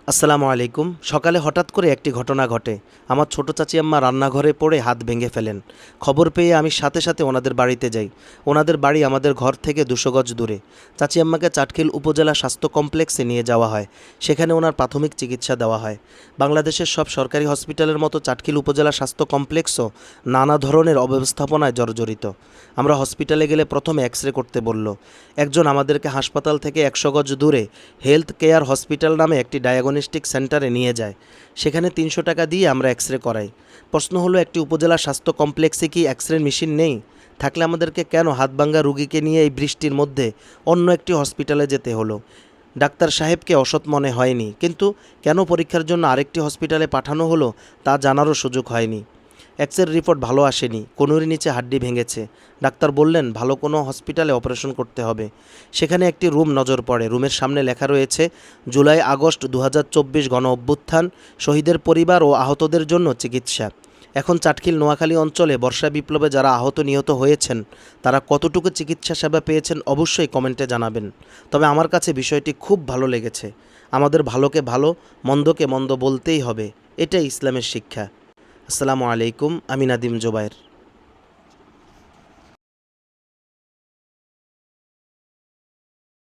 আসসালামু আলাইকুম। সকালে হঠাৎ করে একটি ঘটনা ঘটে। আমার ছোট চাচি আম্মা রান্নাঘরে পড়ে হাত ভেঙে ফেলেন। খবর পেয়ে আমি সাথে সাথে ওনাদের বাড়িতে যাই। ওনাদের বাড়ি আমাদের ঘর থেকে ২০০ গজ দূরে। চাচি আম্মাকে চাটখিল উপজেলা স্বাস্থ্য কমপ্লেক্সে নিয়ে যাওয়া হয়। সেখানে ওনার প্রাথমিক চিকিৎসা দেওয়া হয়। বাংলাদেশের সব সরকারি হসপিটালের মতো চাটখিল উপজেলা স্বাস্থ্য কমপ্লেক্সও নানা ধরনের অব্যবস্থাপনায় জর্জরিত। আমরা হসপিটালে গেলে প্রথমে এক্স-রে করতে বলল। একজন আমাদেরকে হাসপাতাল থেকে ১০০ গজ দূরে হেলথ কেয়ার হসপিটাল নামে একটি ডায়াগনস্টিক সেন্টারে নিয়ে যায়। সেখানে ৩০০ টাকা দিয়ে আমরা এক্স-রে করাই। প্রশ্ন হলো, একটি উপজেলা স্বাস্থ্য কমপ্লেক্সে কি এক্স-রে মেশিন নেই? থাকলে আমাদেরকে কেন হাতভাঙ্গা রুগীকে নিয়ে এই বৃষ্টির মধ্যে অন্য একটি হসপিটালে যেতে হলো? ডাক্তার সাহেবকে অসৎ মনে হয়নি, কিন্তু কেন পরীক্ষার জন্য আরেকটি হসপিটালে পাঠানো হলো তা জানারও সুযোগ হয়নি। এক্স-রে রিপোর্ট ভালো আসেনি, কনুইর নিচে হাড্ডি ভেঙেছে। ডাক্তার বললেন ভালো কোনো হসপিটালে অপারেশন করতে হবে। সেখানে একটি রুম নজর পড়ে। রুমের সামনে লেখা রয়েছে জুলাই আগস্ট ২০২৪ গণ অভ্যুত্থান, শহীদের পরিবার ও আহতদের জন্য চিকিৎসা। এখন চাটখিল নোয়াখালী অঞ্চলে বর্ষা বিপ্লবে যারা আহত নিহত হয়েছেন তারা কতটুকু চিকিৎসা সেবা পেয়েছেন অবশ্যই কমেন্টে জানাবেন। তবে আমার কাছে বিষয়টি খুব ভালো লেগেছে। আমাদের ভালোকে ভালো, মন্দকে মন্দ বলতেই হবে, এটাই ইসলামের শিক্ষা। আসসালামু আলাইকুম। আমি নাদিম জোবায়ের।